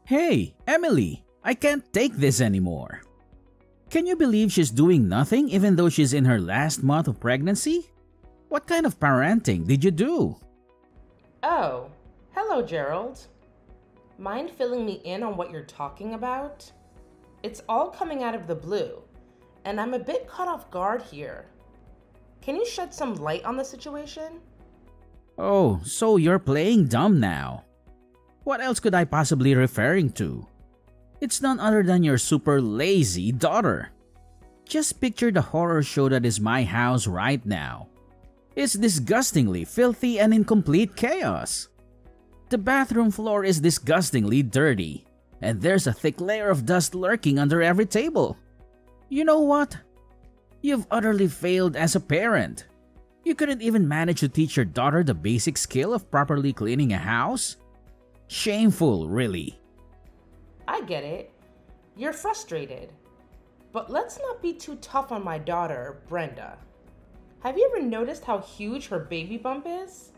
Hey, Emily, I can't take this anymore. Can you believe she's doing nothing even though she's in her last month of pregnancy? What kind of parenting did you do? Oh, hello, Gerald. Mind filling me in on what you're talking about? It's all coming out of the blue, and I'm a bit caught off guard here. Can you shed some light on the situation? Oh, so you're playing dumb now. What else could I possibly be referring to? It's none other than your super lazy daughter. Just picture the horror show that is my house right now. It's disgustingly filthy and in complete chaos. The bathroom floor is disgustingly dirty, and there's a thick layer of dust lurking under every table. You know what? You've utterly failed as a parent. You couldn't even manage to teach your daughter the basic skill of properly cleaning a house? Shameful, really. I get it. You're frustrated. But let's not be too tough on my daughter, Brenda. Have you ever noticed how huge her baby bump is?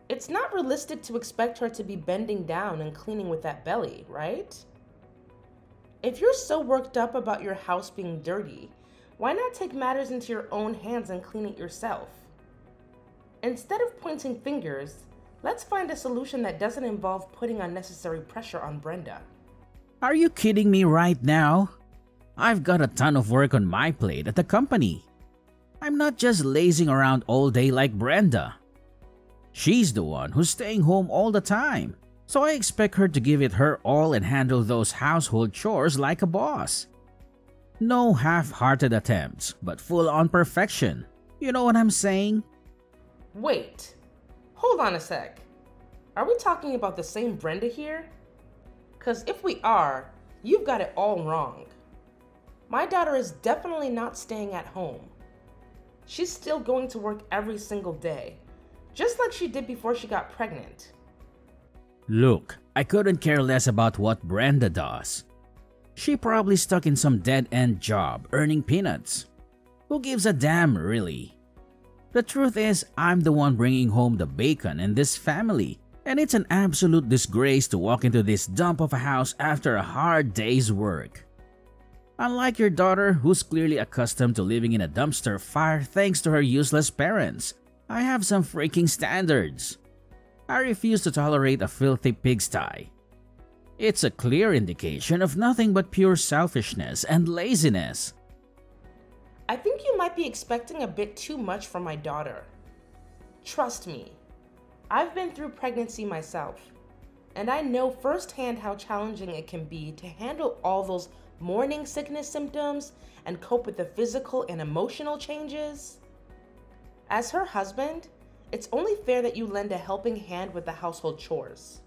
It's not realistic to expect her to be bending down and cleaning with that belly, right? If you're so worked up about your house being dirty, why not take matters into your own hands and clean it yourself? Instead of pointing fingers, let's find a solution that doesn't involve putting unnecessary pressure on Brenda. Are you kidding me right now? I've got a ton of work on my plate at the company. I'm not just lazing around all day like Brenda. She's the one who's staying home all the time, so I expect her to give it her all and handle those household chores like a boss. No half-hearted attempts, but full-on perfection. You know what I'm saying? Wait, hold on a sec. Are we talking about the same Brenda here? 'Cause if we are, you've got it all wrong. My daughter is definitely not staying at home. She's still going to work every single day, just like she did before she got pregnant. Look, I couldn't care less about what Brenda does. She probably stuck in some dead-end job earning peanuts. Who gives a damn, really? The truth is, I'm the one bringing home the bacon in this family, and it's an absolute disgrace to walk into this dump of a house after a hard day's work. Unlike your daughter, who's clearly accustomed to living in a dumpster fire thanks to her useless parents, I have some freaking standards. I refuse to tolerate a filthy pigsty. It's a clear indication of nothing but pure selfishness and laziness. I think you might be expecting a bit too much from my daughter. Trust me, I've been through pregnancy myself, and I know firsthand how challenging it can be to handle all those morning sickness symptoms and cope with the physical and emotional changes. As her husband, it's only fair that you lend a helping hand with the household chores.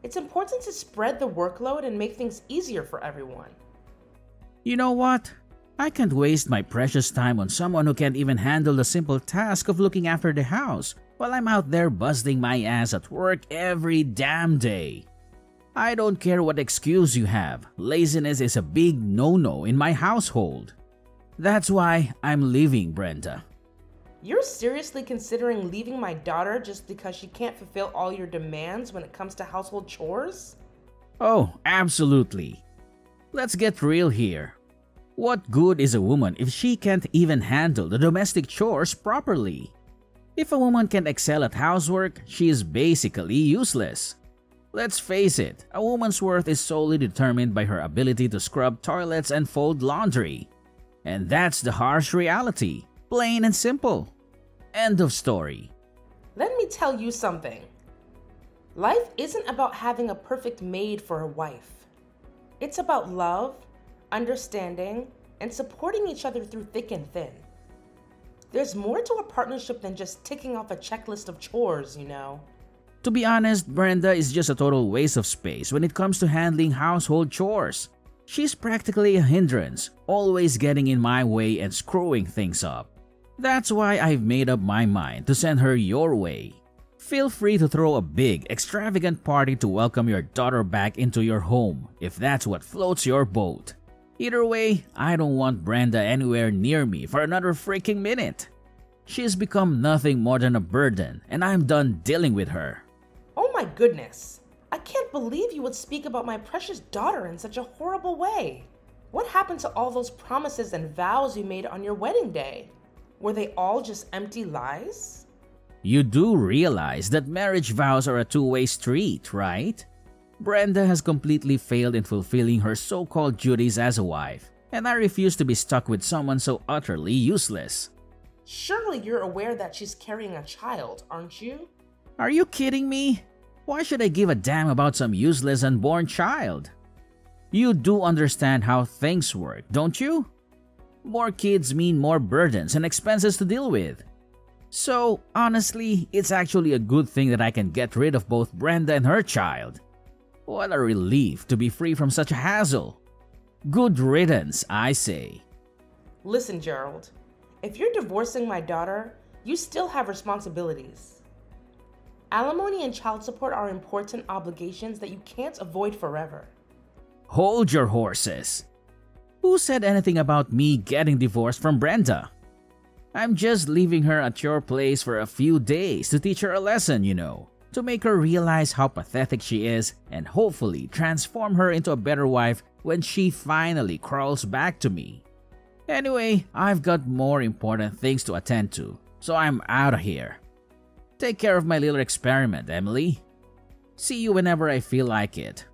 It's important to spread the workload and make things easier for everyone. You know what? I can't waste my precious time on someone who can't even handle the simple task of looking after the house while I'm out there busting my ass at work every damn day. I don't care what excuse you have, laziness is a big no-no in my household. That's why I'm leaving, Brenda. You're seriously considering leaving my daughter just because she can't fulfill all your demands when it comes to household chores? Oh, absolutely. Let's get real here. What good is a woman if she can't even handle the domestic chores properly? If a woman can't excel at housework, she is basically useless. Let's face it, a woman's worth is solely determined by her ability to scrub toilets and fold laundry. And that's the harsh reality, plain and simple. End of story. Let me tell you something. Life isn't about having a perfect maid for a wife. It's about love, understanding, and supporting each other through thick and thin. There's more to a partnership than just ticking off a checklist of chores, you know. To be honest, Brenda is just a total waste of space when it comes to handling household chores. She's practically a hindrance, always getting in my way and screwing things up. That's why I've made up my mind to send her your way. Feel free to throw a big, extravagant party to welcome your daughter back into your home, if that's what floats your boat. Either way, I don't want Brenda anywhere near me for another freaking minute. She's become nothing more than a burden, and I'm done dealing with her. Oh my goodness. I can't believe you would speak about my precious daughter in such a horrible way. What happened to all those promises and vows you made on your wedding day? Were they all just empty lies? You do realize that marriage vows are a two-way street, right? Brenda has completely failed in fulfilling her so-called duties as a wife, and I refuse to be stuck with someone so utterly useless. Surely you're aware that she's carrying a child, aren't you? Are you kidding me? Why should I give a damn about some useless unborn child? You do understand how things work, don't you? More kids mean more burdens and expenses to deal with. So, honestly, it's actually a good thing that I can get rid of both Brenda and her child. What a relief to be free from such a hassle. Good riddance, I say. Listen, Gerald. If you're divorcing my daughter, you still have responsibilities. Alimony and child support are important obligations that you can't avoid forever. Hold your horses. Who said anything about me getting divorced from Brenda? I'm just leaving her at your place for a few days to teach her a lesson, to make her realize how pathetic she is and hopefully transform her into a better wife when she finally crawls back to me. Anyway, I've got more important things to attend to, so I'm out of here. Take care of my little experiment, Emily. See you whenever I feel like it.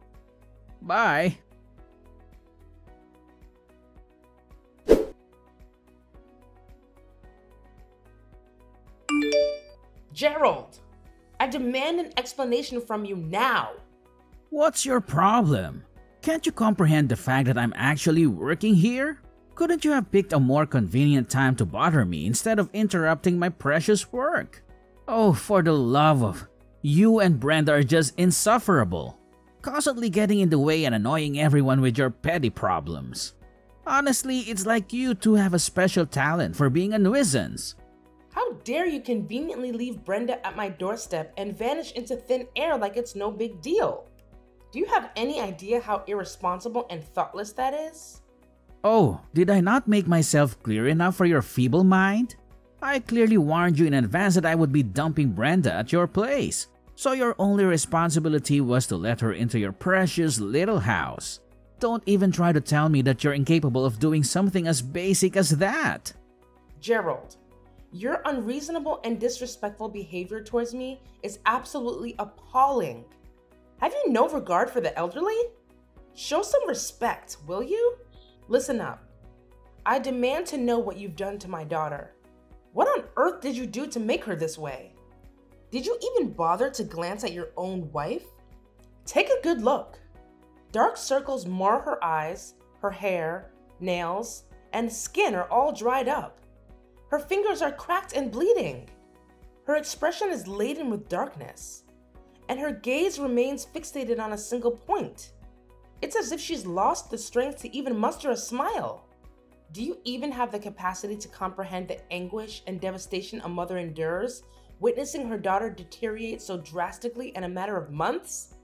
Bye! Gerald, I demand an explanation from you now. What's your problem? Can't you comprehend the fact that I'm actually working here? Couldn't you have picked a more convenient time to bother me instead of interrupting my precious work? Oh, for the love of... You and Brenda are just insufferable, constantly getting in the way and annoying everyone with your petty problems. Honestly, it's like you two have a special talent for being a nuisance. How dare you conveniently leave Brenda at my doorstep and vanish into thin air like it's no big deal? Do you have any idea how irresponsible and thoughtless that is? Oh, did I not make myself clear enough for your feeble mind? I clearly warned you in advance that I would be dumping Brenda at your place, so your only responsibility was to let her into your precious little house. Don't even try to tell me that you're incapable of doing something as basic as that. Gerald, your unreasonable and disrespectful behavior towards me is absolutely appalling. Have you no regard for the elderly? Show some respect, will you? Listen up. I demand to know what you've done to my daughter. What on earth did you do to make her this way? Did you even bother to glance at your own wife? Take a good look. Dark circles mar her eyes, her hair, nails, and skin are all dried up. Her fingers are cracked and bleeding. Her expression is laden with darkness, and her gaze remains fixated on a single point. It's as if she's lost the strength to even muster a smile. Do you even have the capacity to comprehend the anguish and devastation a mother endures, witnessing her daughter deteriorate so drastically in a matter of months?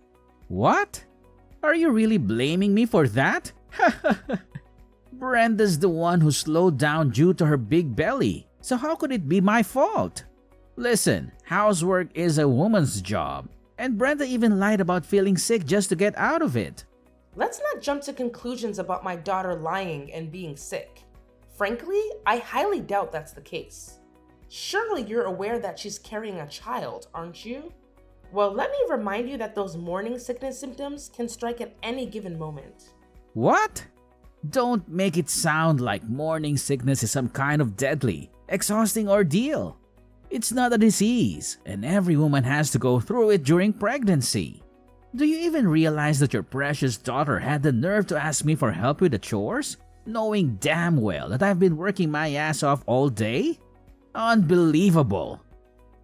What? Are you really blaming me for that? Brenda's the one who slowed down due to her big belly, so how could it be my fault? Listen, housework is a woman's job, and Brenda even lied about feeling sick just to get out of it. Let's not jump to conclusions about my daughter lying and being sick. Frankly, I highly doubt that's the case. Surely you're aware that she's carrying a child, aren't you? Well, let me remind you that those morning sickness symptoms can strike at any given moment. What? Don't make it sound like morning sickness is some kind of deadly, exhausting ordeal. It's not a disease, and every woman has to go through it during pregnancy. Do you even realize that your precious daughter had the nerve to ask me for help with the chores, knowing damn well that I've been working my ass off all day? Unbelievable.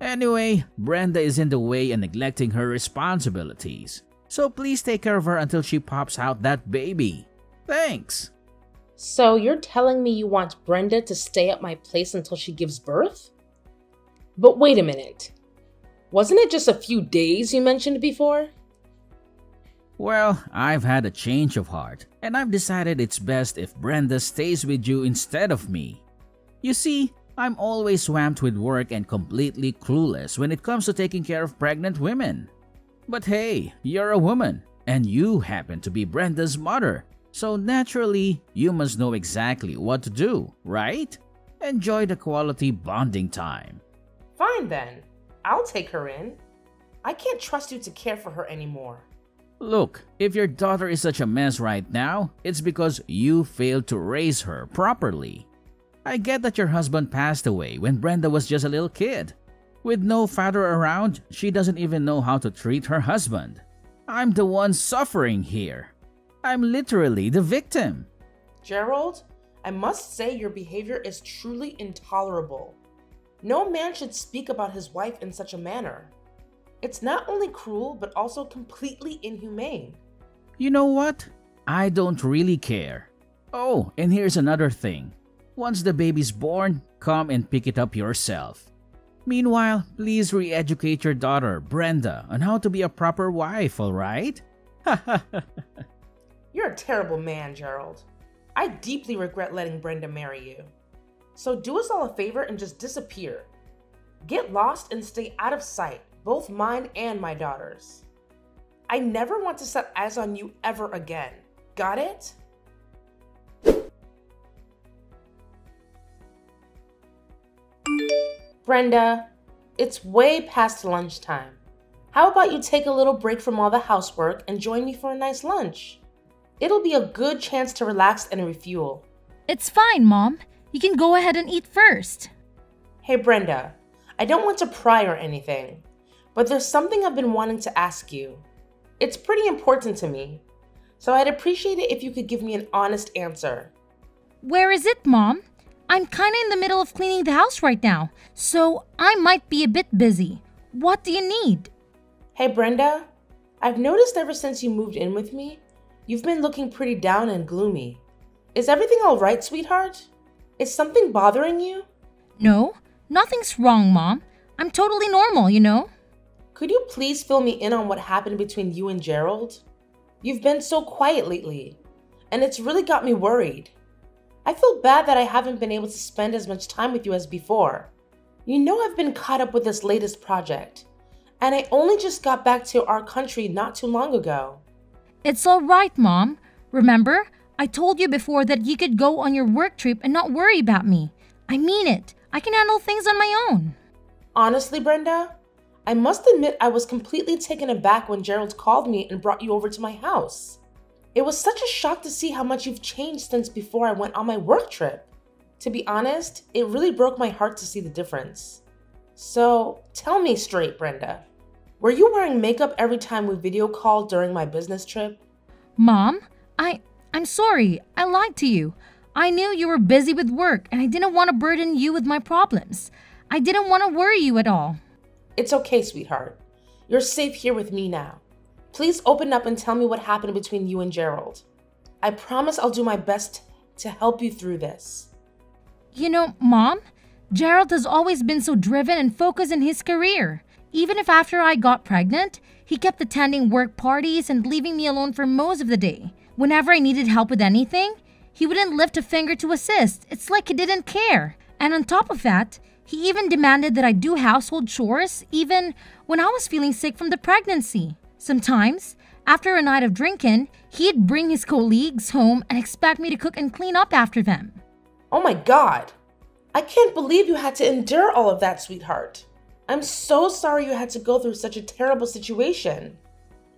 Anyway, Brenda is in the way and neglecting her responsibilities, so please take care of her until she pops out that baby. Thanks. So you're telling me you want Brenda to stay at my place until she gives birth? But wait a minute. Wasn't it just a few days you mentioned before? Well, I've had a change of heart, and I've decided it's best if Brenda stays with you instead of me. You see, I'm always swamped with work and completely clueless when it comes to taking care of pregnant women. But hey, you're a woman, and you happen to be Brenda's mother, so naturally, you must know exactly what to do, right? Enjoy the quality bonding time. Fine then. I'll take her in. I can't trust you to care for her anymore. Look, if your daughter is such a mess right now, it's because you failed to raise her properly. I get that your husband passed away when Brenda was just a little kid. With no father around, she doesn't even know how to treat her husband. I'm the one suffering here. I'm literally the victim. Gerald, I must say your behavior is truly intolerable. No man should speak about his wife in such a manner. It's not only cruel, but also completely inhumane. You know what? I don't really care. Oh, and here's another thing. Once the baby's born, come and pick it up yourself. Meanwhile, please re-educate your daughter, Brenda, on how to be a proper wife, alright? You're a terrible man, Gerald. I deeply regret letting Brenda marry you. So do us all a favor and just disappear. Get lost and stay out of sight, both mine and my daughter's. I never want to set eyes on you ever again. Got it? Brenda, it's way past lunchtime. How about you take a little break from all the housework and join me for a nice lunch? It'll be a good chance to relax and refuel. It's fine, Mom. You can go ahead and eat first. Hey, Brenda, I don't want to pry or anything, but there's something I've been wanting to ask you. It's pretty important to me, so I'd appreciate it if you could give me an honest answer. Where is it, Mom? I'm kinda in the middle of cleaning the house right now, so I might be a bit busy. What do you need? Hey, Brenda, I've noticed ever since you moved in with me, you've been looking pretty down and gloomy. Is everything all right, sweetheart? Is something bothering you? No, nothing's wrong, Mom. I'm totally normal, you know? Could you please fill me in on what happened between you and Gerald? You've been so quiet lately, and it's really got me worried. I feel bad that I haven't been able to spend as much time with you as before. You know I've been caught up with this latest project, and I only just got back to our country not too long ago. It's all right, Mom. Remember, I told you before that you could go on your work trip and not worry about me. I mean it. I can handle things on my own. Honestly, Brenda, I must admit I was completely taken aback when Gerald called me and brought you over to my house. It was such a shock to see how much you've changed since before I went on my work trip. To be honest, it really broke my heart to see the difference. So, tell me straight, Brenda. Were you wearing makeup every time we video called during my business trip? Mom, I'm sorry. I lied to you. I knew you were busy with work and I didn't want to burden you with my problems. I didn't want to worry you at all. It's okay, sweetheart. You're safe here with me now. Please open up and tell me what happened between you and Gerald. I promise I'll do my best to help you through this. You know, Mom, Gerald has always been so driven and focused in his career. Even if after I got pregnant, he kept attending work parties and leaving me alone for most of the day. Whenever I needed help with anything, he wouldn't lift a finger to assist. It's like he didn't care. And on top of that, he even demanded that I do household chores even when I was feeling sick from the pregnancy. Sometimes, after a night of drinking, he'd bring his colleagues home and expect me to cook and clean up after them. Oh my God! I can't believe you had to endure all of that, sweetheart. I'm so sorry you had to go through such a terrible situation.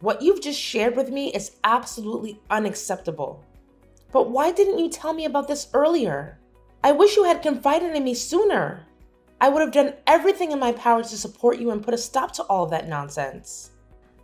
What you've just shared with me is absolutely unacceptable. But why didn't you tell me about this earlier? I wish you had confided in me sooner. I would have done everything in my power to support you and put a stop to all of that nonsense.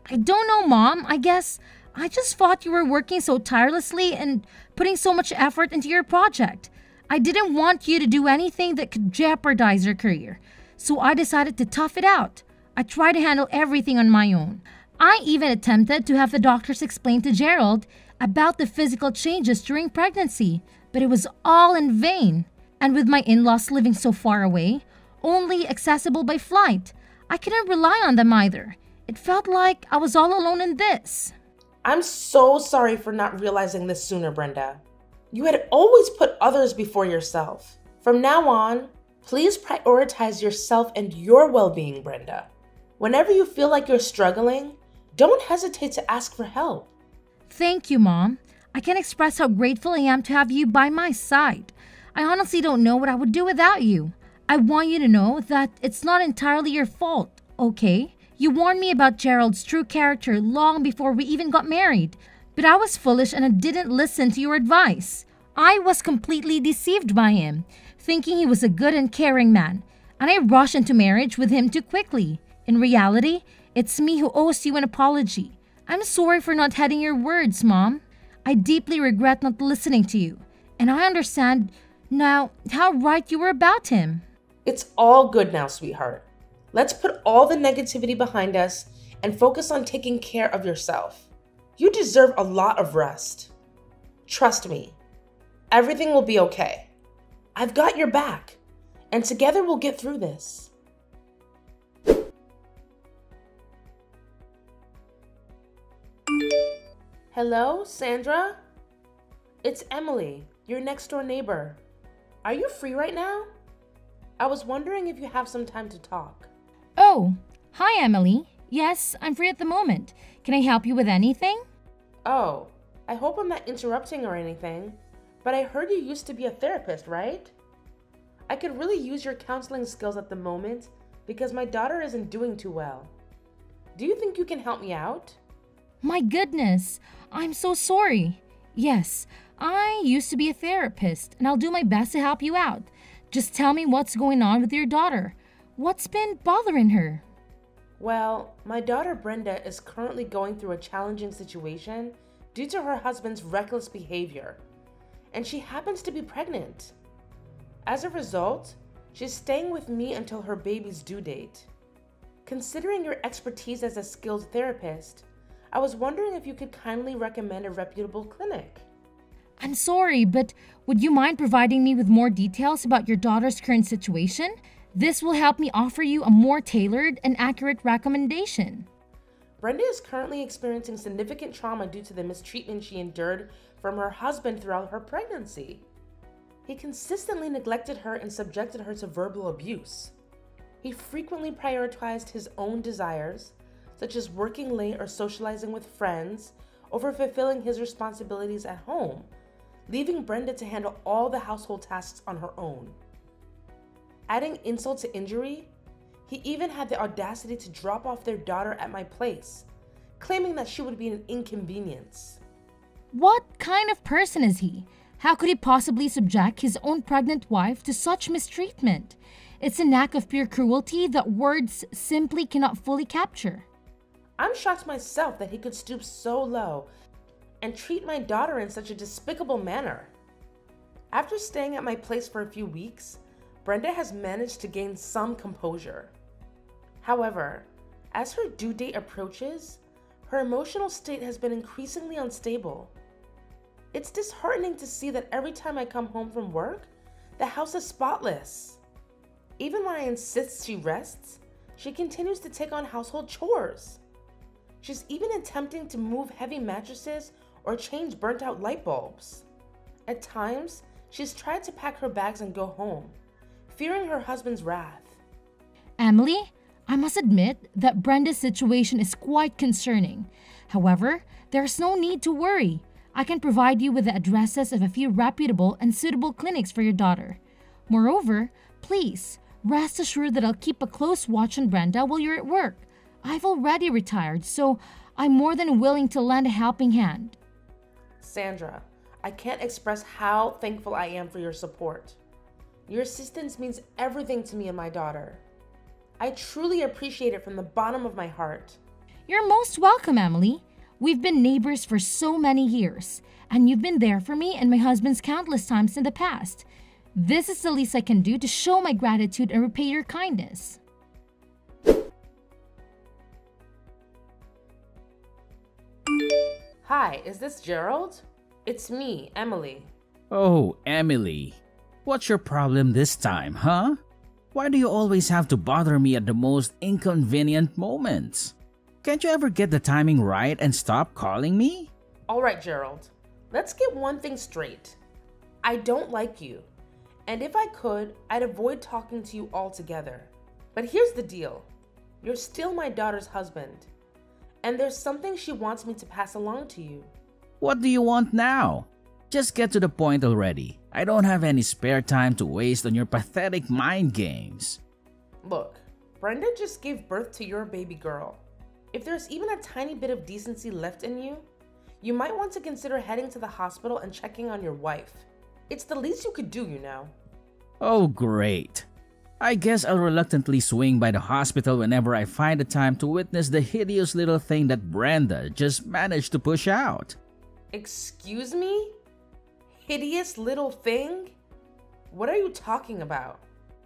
I don't know, Mom. I guess I just thought you were working so tirelessly and putting so much effort into your project. I didn't want you to do anything that could jeopardize your career. So I decided to tough it out. I tried to handle everything on my own. I even attempted to have the doctors explain to Gerald about the physical changes during pregnancy, but it was all in vain. And with my in-laws living so far away, only accessible by flight, I couldn't rely on them either. It felt like I was all alone in this. I'm so sorry for not realizing this sooner, Brenda. You had always put others before yourself. From now on, please prioritize yourself and your well-being, Brenda. Whenever you feel like you're struggling, Don't hesitate to ask for help. Thank you, Mom. I can't express how grateful I am to have you by my side. I honestly don't know what I would do without you. I want you to know that it's not entirely your fault, okay? You warned me about Gerald's true character long before we even got married, but I was foolish and I didn't listen to your advice. I was completely deceived by him, thinking he was a good and caring man, and I rushed into marriage with him too quickly. In reality, it's me who owes you an apology. I'm sorry for not heeding your words, Mom. I deeply regret not listening to you, and I understand now how right you were about him. It's all good now, sweetheart. Let's put all the negativity behind us and focus on taking care of yourself. You deserve a lot of rest. Trust me, everything will be okay. I've got your back, and together we'll get through this. Hello, Sandra? It's Emily, your next door neighbor. Are you free right now? I was wondering if you have some time to talk. Oh, hi, Emily. Yes, I'm free at the moment. Can I help you with anything? Oh, I hope I'm not interrupting or anything, but I heard you used to be a therapist, right? I could really use your counseling skills at the moment because my daughter isn't doing too well. Do you think you can help me out? My goodness, I'm so sorry. Yes, I used to be a therapist, and I'll do my best to help you out. Just tell me what's going on with your daughter. What's been bothering her? Well, my daughter Brenda is currently going through a challenging situation due to her husband's reckless behavior, and she happens to be pregnant. As a result, she's staying with me until her baby's due date. Considering your expertise as a skilled therapist, I was wondering if you could kindly recommend a reputable clinic. I'm sorry, but would you mind providing me with more details about your daughter's current situation? This will help me offer you a more tailored and accurate recommendation. Brenda is currently experiencing significant trauma due to the mistreatment she endured from her husband throughout her pregnancy. He consistently neglected her and subjected her to verbal abuse. He frequently prioritized his own desires, such as working late or socializing with friends, over fulfilling his responsibilities at home, leaving Brenda to handle all the household tasks on her own. Adding insult to injury, he even had the audacity to drop off their daughter at my place, claiming that she would be an inconvenience. What kind of person is he? How could he possibly subject his own pregnant wife to such mistreatment? It's an act of pure cruelty that words simply cannot fully capture. I'm shocked myself that he could stoop so low and treat my daughter in such a despicable manner. After staying at my place for a few weeks, Brenda has managed to gain some composure. However, as her due date approaches, her emotional state has been increasingly unstable. It's disheartening to see that every time I come home from work, the house is spotless. Even when I insist she rests, she continues to take on household chores. She's even attempting to move heavy mattresses or change burnt-out light bulbs. At times, she's tried to pack her bags and go home, fearing her husband's wrath. Emily, I must admit that Brenda's situation is quite concerning. However, there's no need to worry. I can provide you with the addresses of a few reputable and suitable clinics for your daughter. Moreover, please, rest assured that I'll keep a close watch on Brenda while you're at work. I've already retired, so I'm more than willing to lend a helping hand. Sandra, I can't express how thankful I am for your support. Your assistance means everything to me and my daughter. I truly appreciate it from the bottom of my heart. You're most welcome, Emily. We've been neighbors for so many years, and you've been there for me and my husband's countless times in the past. This is the least I can do to show my gratitude and repay your kindness. Hi, is this Gerald? It's me, Emily. Oh, Emily. What's your problem this time, huh? Why do you always have to bother me at the most inconvenient moments? Can't you ever get the timing right and stop calling me? All right, Gerald. Let's get one thing straight. I don't like you. And if I could, I'd avoid talking to you altogether. But here's the deal. You're still my daughter's husband. and there's something she wants me to pass along to you. What do you want now? Just get to the point already. I don't have any spare time to waste on your pathetic mind games. Look, Brenda just gave birth to your baby girl. If there's even a tiny bit of decency left in you, you might want to consider heading to the hospital and checking on your wife. It's the least you could do, you know. Oh, great. I guess I'll reluctantly swing by the hospital whenever I find the time to witness the hideous little thing that Brenda just managed to push out. Excuse me? Hideous little thing? What are you talking about?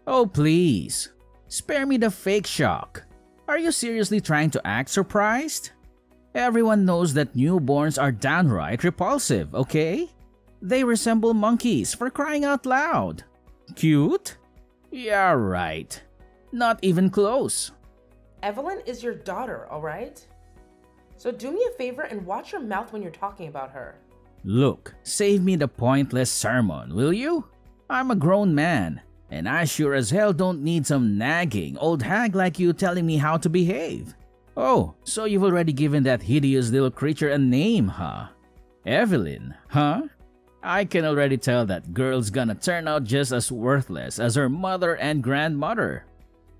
Oh, please. Spare me the fake shock. Are you seriously trying to act surprised? Everyone knows that newborns are downright repulsive, okay? They resemble monkeys, for crying out loud. Cute? Yeah, right. Not even close. Evelyn is your daughter, alright? So do me a favor and watch your mouth when you're talking about her. Look, save me the pointless sermon, will you? I'm a grown man, and I sure as hell don't need some nagging old hag like you telling me how to behave. Oh, so you've already given that hideous little creature a name, huh? Evelyn, huh? I can already tell that girl's gonna turn out just as worthless as her mother and grandmother.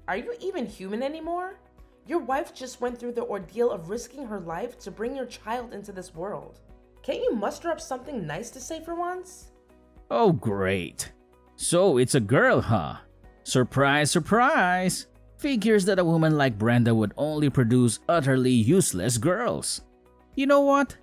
Are you even human anymore? Your wife just went through the ordeal of risking her life to bring your child into this world. Can't you muster up something nice to say for once? Oh, great. So it's a girl, huh? Surprise, surprise! Figures that a woman like Brenda would only produce utterly useless girls. You know what?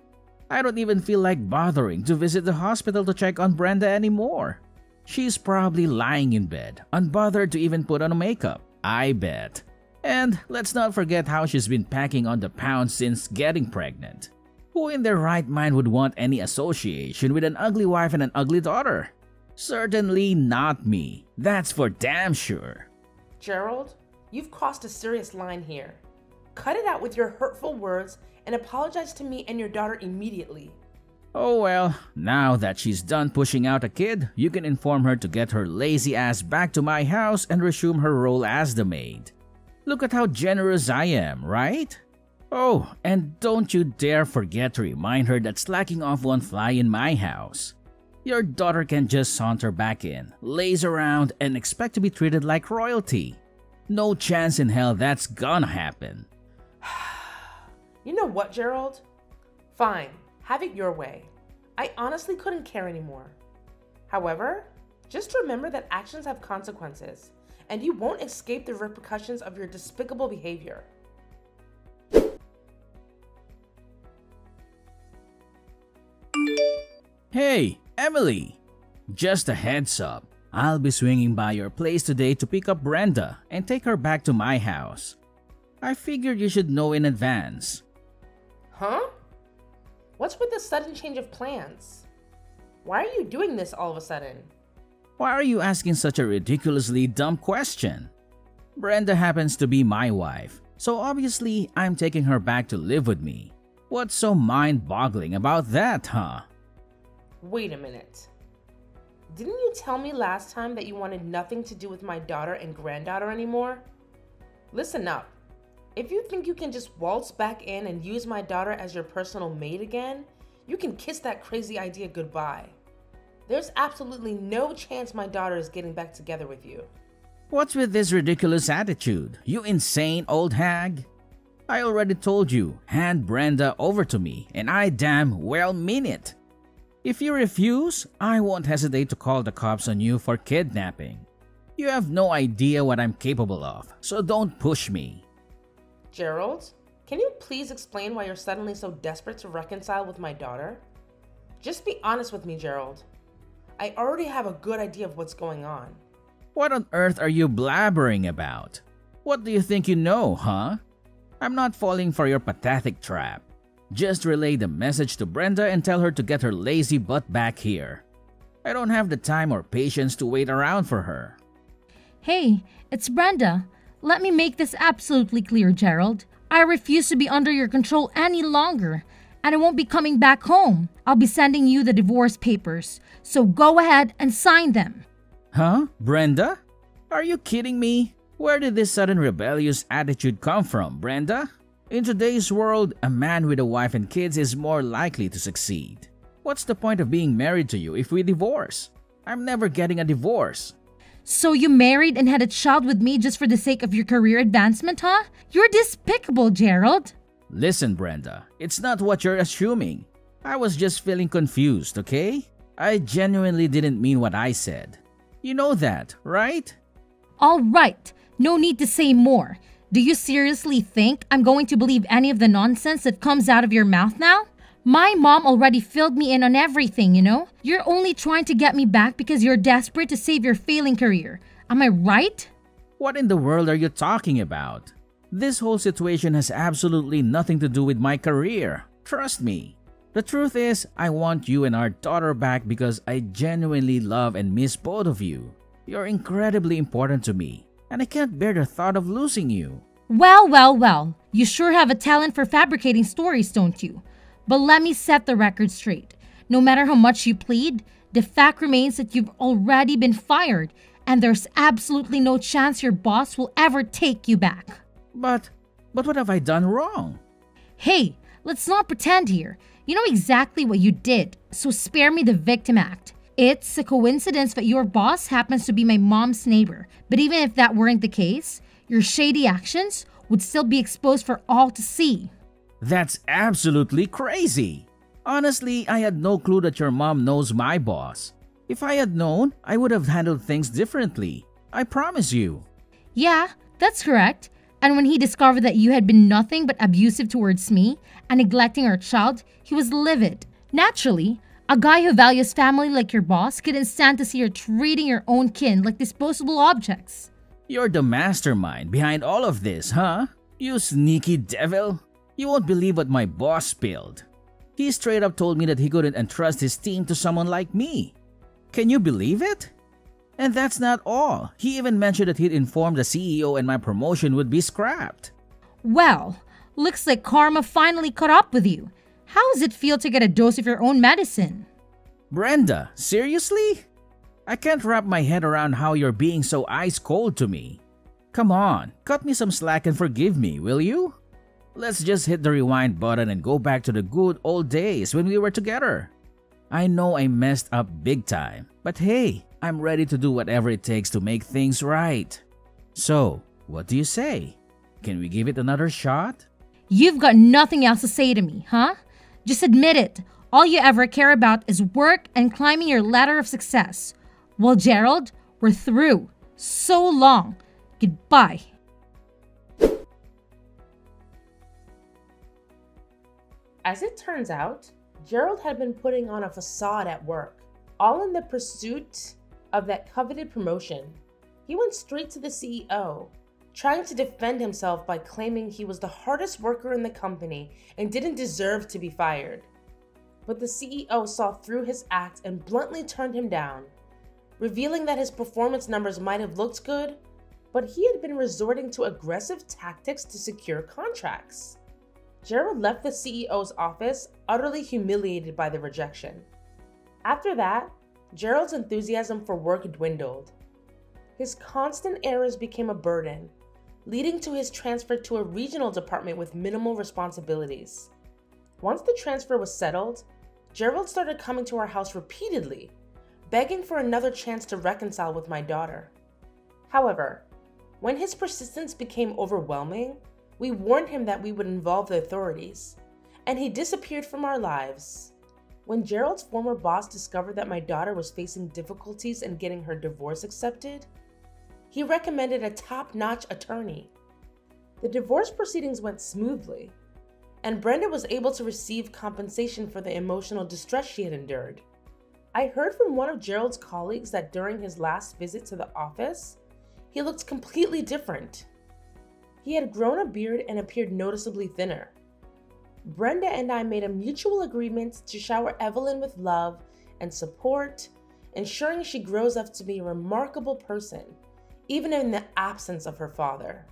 I don't even feel like bothering to visit the hospital to check on Brenda anymore. She's probably lying in bed, unbothered to even put on makeup, I bet. And let's not forget how she's been packing on the pounds since getting pregnant. Who in their right mind would want any association with an ugly wife and an ugly daughter? Certainly not me. That's for damn sure. Gerald, you've crossed a serious line here. Cut it out with your hurtful words and apologize to me and your daughter immediately. Oh well, now that she's done pushing out a kid, you can inform her to get her lazy ass back to my house and resume her role as the maid. Look at how generous I am, right? Oh, and don't you dare forget to remind her that slacking off won't fly in my house. Your daughter can just saunter back in, laze around, and expect to be treated like royalty. No chance in hell that's gonna happen. You know what, Gerald? Fine, have it your way. I honestly couldn't care anymore. However, just remember that actions have consequences, and you won't escape the repercussions of your despicable behavior. Hey, Emily! Just a heads up, I'll be swinging by your place today to pick up Brenda and take her back to my house. I figured you should know in advance. Huh? What's with the sudden change of plans? Why are you doing this all of a sudden? Why are you asking such a ridiculously dumb question? Brenda happens to be my wife, so obviously I'm taking her back to live with me. What's so mind-boggling about that, huh? Wait a minute. Didn't you tell me last time that you wanted nothing to do with my daughter and granddaughter anymore? Listen up. If you think you can just waltz back in and use my daughter as your personal maid again, you can kiss that crazy idea goodbye. There's absolutely no chance my daughter is getting back together with you. What's with this ridiculous attitude, you insane old hag? I already told you, hand Brenda over to me, and I damn well mean it. If you refuse, I won't hesitate to call the cops on you for kidnapping. You have no idea what I'm capable of, so don't push me. Gerald, can you please explain why you're suddenly so desperate to reconcile with my daughter? Just be honest with me, Gerald. I already have a good idea of what's going on. What on earth are you blabbering about? What do you think you know, huh? I'm not falling for your pathetic trap. Just relay the message to Brenda and tell her to get her lazy butt back here. I don't have the time or patience to wait around for her. Hey, it's Brenda. Let me make this absolutely clear, Gerald. I refuse to be under your control any longer, and I won't be coming back home. I'll be sending you the divorce papers, so go ahead and sign them. Huh? Brenda? Are you kidding me? Where did this sudden rebellious attitude come from, Brenda? In today's world, a man with a wife and kids is more likely to succeed. What's the point of being married to you if we divorce? I'm never getting a divorce. So you married and had a child with me just for the sake of your career advancement, huh? You're despicable, Gerald. Listen, Brenda, it's not what you're assuming. I was just feeling confused, okay? I genuinely didn't mean what I said. You know that, right? All right, no need to say more. Do you seriously think I'm going to believe any of the nonsense that comes out of your mouth now? My mom already filled me in on everything, you know? You're only trying to get me back because you're desperate to save your failing career. Am I right? What in the world are you talking about? This whole situation has absolutely nothing to do with my career. Trust me. The truth is, I want you and our daughter back because I genuinely love and miss both of you. You're incredibly important to me, and I can't bear the thought of losing you. Well. You sure have a talent for fabricating stories, don't you? But let me set the record straight. No matter how much you plead, the fact remains that you've already been fired, and there's absolutely no chance your boss will ever take you back. But what have I done wrong? Hey, let's not pretend here. You know exactly what you did, so spare me the victim act. It's a coincidence that your boss happens to be my mom's neighbor, but even if that weren't the case, your shady actions would still be exposed for all to see. That's absolutely crazy. Honestly, I had no clue that your mom knows my boss. If I had known, I would have handled things differently. I promise you. Yeah, that's correct. And when he discovered that you had been nothing but abusive towards me and neglecting our child, he was livid. Naturally, a guy who values family like your boss couldn't stand to see her treating your own kin like disposable objects. You're the mastermind behind all of this, huh? You sneaky devil. You won't believe what my boss spilled. He straight up told me that he couldn't entrust his team to someone like me. Can you believe it? And that's not all. He even mentioned that he'd informed the CEO and my promotion would be scrapped. Well, looks like karma finally caught up with you. How does it feel to get a dose of your own medicine? Brenda, seriously? I can't wrap my head around how you're being so ice cold to me. Come on, cut me some slack and forgive me, will you? Let's just hit the rewind button and go back to the good old days when we were together. I know I messed up big time, but hey, I'm ready to do whatever it takes to make things right. So, what do you say? Can we give it another shot? You've got nothing else to say to me, huh? Just admit it. All you ever care about is work and climbing your ladder of success. Well, Gerald, we're through. So long. Goodbye. As it turns out, Gerald had been putting on a facade at work, all in the pursuit of that coveted promotion. He went straight to the CEO, trying to defend himself by claiming he was the hardest worker in the company and didn't deserve to be fired. But the CEO saw through his act and bluntly turned him down, revealing that his performance numbers might have looked good, but he had been resorting to aggressive tactics to secure contracts. Gerald left the CEO's office utterly humiliated by the rejection. After that, Gerald's enthusiasm for work dwindled. His constant errors became a burden, leading to his transfer to a regional department with minimal responsibilities. Once the transfer was settled, Gerald started coming to our house repeatedly, begging for another chance to reconcile with my daughter. However, when his persistence became overwhelming, we warned him that we would involve the authorities, and he disappeared from our lives. When Gerald's former boss discovered that my daughter was facing difficulties in getting her divorce accepted, he recommended a top-notch attorney. The divorce proceedings went smoothly, and Brenda was able to receive compensation for the emotional distress she had endured. I heard from one of Gerald's colleagues that during his last visit to the office, he looked completely different. He had grown a beard and appeared noticeably thinner. Brenda and I made a mutual agreement to shower Evelyn with love and support, ensuring she grows up to be a remarkable person, even in the absence of her father.